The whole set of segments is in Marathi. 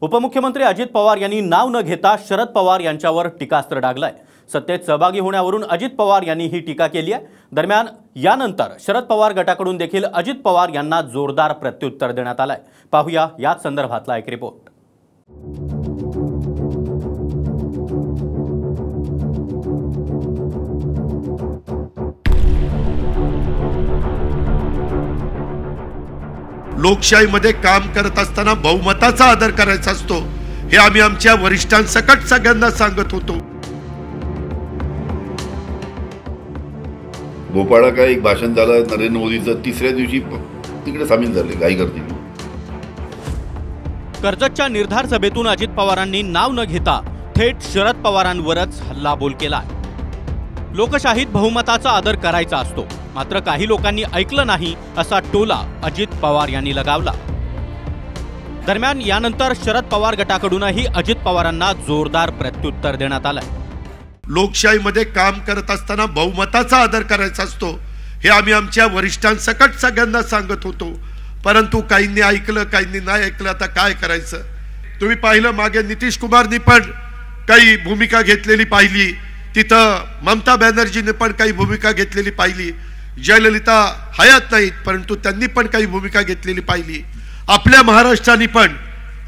उपमुख्यमंत्री अजित पवार यांनी नाव न घेता शरद पवार यांच्यावर टीकास्त्र डागलंय। सत्तेत सहभागी होण्यावरून अजित पवार यांनी ही टीका केली आहे। दरम्यान यानंतर शरद पवार गटाकडून देखील अजित पवार यांना जोरदार प्रत्युत्तर देण्यात आलंय। पाहूया याच संदर्भातला एक रिपोर्ट। लोकशाहीमध्ये काम करत असताना बहुमताचा आदर करायचा असतो हे आम्ही आमच्या वरिष्ठांसकट सगळ्यांना सांगत होतो। भोपाळला काय एक भाषण झालं नरेंद्र मोदीचं, तिसऱ्या दिवशी तिकडे सामील झाले घाई करते। कर्जतच्या निर्धार सभेतून अजित पवारांनी नाव न घेता थेट शरद पवारांवरच हल्लाबोल केला। लोकशाहीत बहुमताचा आदर करायचा असतो, मात्र काही लोकांनी ऐकलं नाही असा टोला अजित पवार यांनी लगावला। दरम्यान यानंतर शरद पवार गटाकडूनही अजित पवारांना जोरदार प्रत्युत्तर देण्यात आलंय। लोकशाहीमध्ये काम करत असताना बहुमताचा आदर करायचा असतो हे आम्ही आमच्या वरिष्ठांसकट सगळ्यांना सांगत होतो, परंतु काहींनी ऐकलं काहींनी नाही ऐकलं। आता काय करायचं? तुम्ही पाहिलं मागे नितीश कुमारनी पण काही भूमिका घेतलेली पाहिली, तिथं ममता बॅनर्जीने पण काही भूमिका घेतलेली पाहिली, जयललिता हयात नाहीत परंतु त्यांनी पण काही भूमिका घेतलेली पाहिली। आपल्या महाराष्ट्राने पण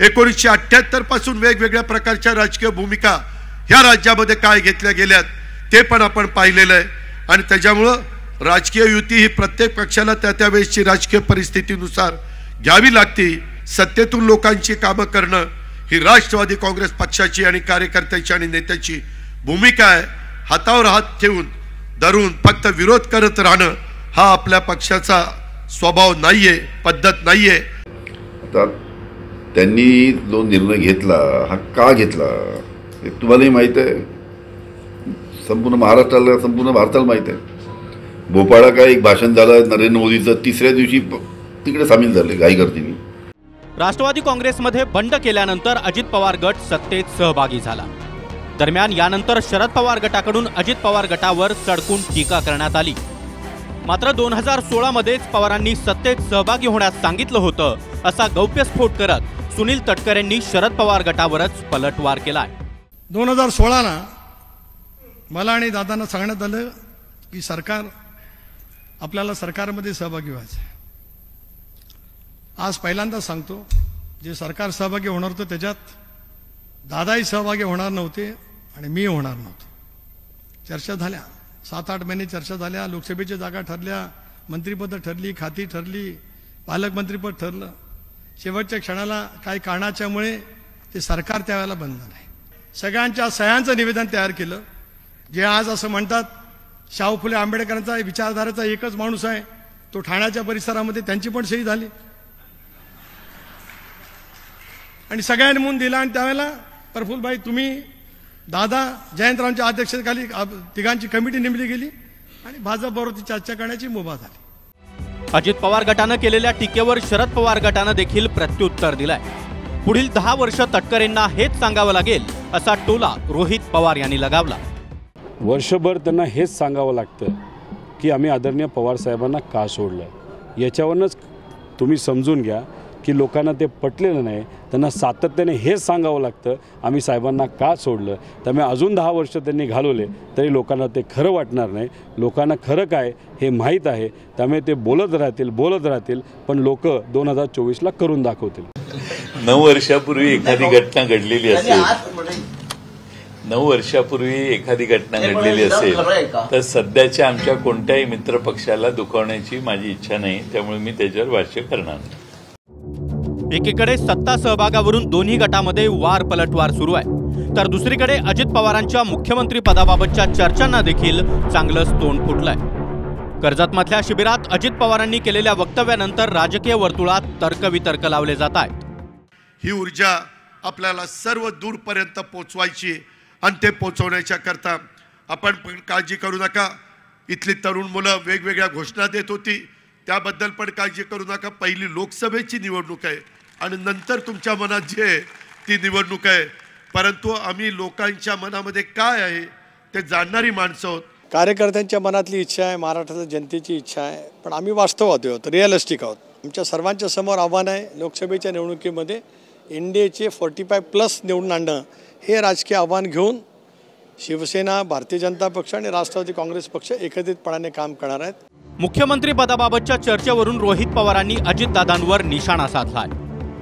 1978 पासून वेगवेगळ्या प्रकारच्या राजकीय भूमिका ह्या राज्यामध्ये काय घेतल्या गेल्यात ते पण आपण पाहिलेलं आहे। आणि त्याच्यामुळं राजकीय युती ही प्रत्येक पक्षाला त्या वेळेसची राजकीय परिस्थितीनुसार घ्यावी लागते। सत्तेतून लोकांची कामं करणं ही राष्ट्रवादी काँग्रेस पक्षाची आणि कार्यकर्त्याची आणि नेत्याची भूमिका आहे। हातावर हात ठेवून धरून फक्त विरोध करत राहणं हा आपल्या पक्षाचा स्वभाव नाहीये, पद्धत नाहीये। आता त्यांनी जो निर्णय घेतला हा का घेतला हे तुम्हालाही माहित आहे, संपूर्ण महाराष्ट्राला संपूर्ण भारताला माहित आहे। भोपाळला काय एक भाषण झालं नरेंद्र मोदीचं, तिसऱ्या दिवशी तिकडे सामील झाले घाई करते। राष्ट्रवादी काँग्रेसमध्ये बंड केल्यानंतर अजित पवार गट सत्तेत सहभागी झाला। दरम्यान यानंतर शरद पवार गटाकडून अजित पवार गटावर सडकून टीका करण्यात आली। मात्र 2016 मध्येच पवारांनी सत्तेत सहभागी होण्यास सांगितलं होतं असा गौप्यस्फोट करत सुनील तटकरेंनी शरद पवार गटावरच पलटवार केलाय। 2016 ला मला आणि दादांना सांगण्यात आलं की आपल्याला सरकारमध्ये सहभागी व्हायचं। आज पहिल्यांदा सांगतो, जे सरकार सहभागी होणार होतं त्याच्यात दादाही सहभागी होणार नव्हते आणि मी होणार नव्हतो। चर्चा झाल्या, 7-8 महिने चर्चा झाल्या, लोकसभेच्या जागा ठरल्या, मंत्रिपद ठरली, खाती ठरली, पालकमंत्रीपद ठरलं। शेवटच्या क्षणाला काही कारणाच्यामुळे ते सरकार त्यावेळेला बनलं नाही। सगळ्यांच्या सह्यांचं निवेदन तयार केलं। जे आज असं म्हणतात शाहू फुले आंबेडकरांचा विचारधारेचा एकच माणूस आहे, तो ठाण्याच्या परिसरामध्ये त्यांची पण सही झाली आणि सगळ्यांनी म्हणून दिला। आणि त्यावेळेला प्रफुल्लभाई तुम्ही दादा जयंतरावांच्या अध्यक्षतेखाली तिघांची कमिटी नेमली गेली आणि भाजपबरोबर चर्चा करण्याची मुभा झाली। अजित पवार गटानं केलेल्या टीकेवर शरद पवार गटानं देखील प्रत्युत्तर दिलंय। पुढील 10 वर्ष तटकरेंना हेच सांगावं लागेल असा टोला रोहित पवार यांनी लगावला। वर्षभर त्यांना हेच सांगावं लागतं की आम्ही आदरणीय पवार साहेबांना का सोडलं। याच्यावरूनच तुम्ही समजून घ्या की लोकांना ते पटलेलं नाही। त्यांना सातत्याने हेच सांगावं लागतं आम्ही साहेबांना का सोडलं। त्यामुळे अजून 10 वर्ष त्यांनी घालवले तरी लोकांना ते खरं वाटणार नाही। लोकांना खरं काय हे माहीत आहे, त्यामुळे ते बोलत राहतील पण लोक 2024ला करून दाखवतील। 9 वर्षापूर्वी एखादी घटना घडलेली असेल, 9 वर्षापूर्वी एखादी घटना घडलेली असेल तर सध्याच्या आमच्या कोणत्याही मित्र पक्षाला दुखावण्याची माझी इच्छा नाही, त्यामुळे मी त्याच्यावर भाष्य करणार नाही। एकीकडे सत्ता सहभागावरून दोन्ही गटामध्ये वार पलटवार सुरू आहे, तर दुसरीकडे अजित पवारांच्या मुख्यमंत्री पदाबाबतच्या चर्चांना देखील चांगलंच तोंड फुटलंय। कर्जतमधल्या शिबिरात अजित पवारांनी केलेल्या वक्तव्यानंतर राजकीय वर्तुळात तर्कवितर्क लावले जात आहेत। ही ऊर्जा आपल्याला सर्व दूरपर्यंत पोहोचवायची आणि ते पोहोचवण्याच्या करता आपण पण काळजी करू नका। इथली तरुण मुलं वेगवेगळ्या घोषणा देत होती, त्याबद्दल पण काळजी करू नका। पहिली लोकसभेची निवडणूक आहे आणि नंतर तुमच्या मनात जे आहे ती निवडणूक आहे, परंतु आम्ही लोकांच्या मनामध्ये काय आहे ते जाणणारी माणसं आहोत। कार्यकर्त्यांच्या मनातली इच्छा आहे, महाराष्ट्राच्या जनतेची इच्छा आहे, पण आम्ही वास्तववादी आहोत, रिअलिस्टिक आहोत। आमच्या सर्वांच्या समोर आव्हान आहे लोकसभेच्या निवडणुकीमध्ये NDAचे 45+ निवडून आणणं हे राजकीय आव्हान घेऊन शिवसेना, भारतीय जनता पक्ष आणि राष्ट्रवादी काँग्रेस पक्ष एकत्रितपणाने काम करणार आहेत. मुख्यमंत्री पदाबाबतच्या चर्चेवरून रोहित पवारांनी अजितदादांवर निशाणा साधलाय.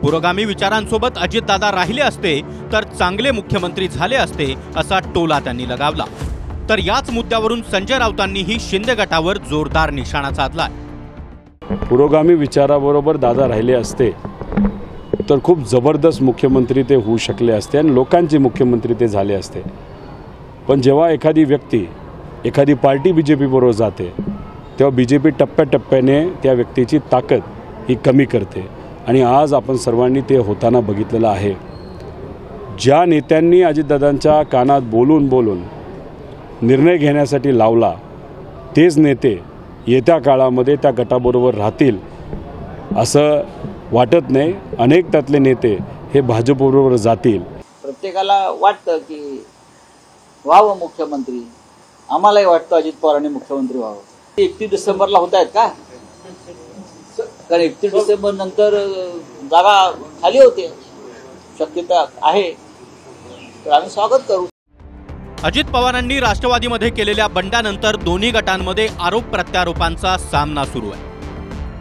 पुरोगामी विचारांसोबत अजितदादा राहिले असते तर चांगले मुख्यमंत्री झाले असते असा टोला त्यांनी लगावला. तर याच मुद्द्यावरून संजय राऊतांनीही शिंदे गटावर जोरदार निशाणा साधलाय. पुरोगामी विचाराबरोबर दादा राहिले असते तर खूप जबरदस्त मुख्यमंत्री ते होऊ शकले असते आणि लोकांचे मुख्यमंत्री ते झाले असते. पण जेव्हा एखादी व्यक्ती, एखादी पार्टी BJP बरोबर जाते तेव्हा BJP टप्प्याटप्प्याने त्या व्यक्तीची ताकद ही कमी करते आणि आज आपण सर्वांनी ते होताना बघितलेलं आहे. ज्या नेत्यांनी अजितदादांच्या कानात बोलून बोलून निर्णय घेण्यासाठी लावला तेच नेते येत्या काळामध्ये त्या गटाबरोबर राहतील असं वाटत नाही. अनेक त्यातले नेते हे भाजपबरोबर जातील. प्रत्येकाला वाटतं की व्हावं मुख्यमंत्री. आम्हालाही वाटतं अजित पवारांनी मुख्यमंत्री व्हावं. 31 डिसेंबरला होत आहेत का? कारण 31 डिसेंबर नंतर जागा खाली होते, शक्यता आहे, तर आम्ही स्वागत करू. अजित पवारांनी राष्ट्रवादीमध्ये केलेल्या बंडानंतर दोन्ही गटांमध्ये आरोप प्रत्यारोपांचा सामना सुरू आहे.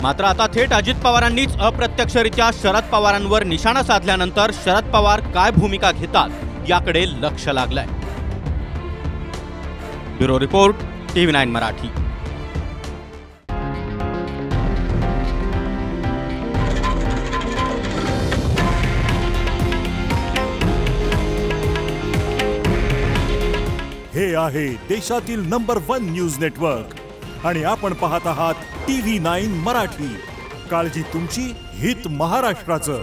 मात्र आता थेट अजित पवारांनीच अप्रत्यक्षरित्या शरद पवारांवर निशाणा साधल्यानंतर शरद पवार काय भूमिका घेतात याकडे लक्ष लागलंय. Bureau report, TV9 Marathi. हे आहे देशातील नंबर 1 न्यूज नेटवर्क आणि आपण पाहत आहात TV9 मराठी. काळजी तुमची, हित महाराष्ट्राचं.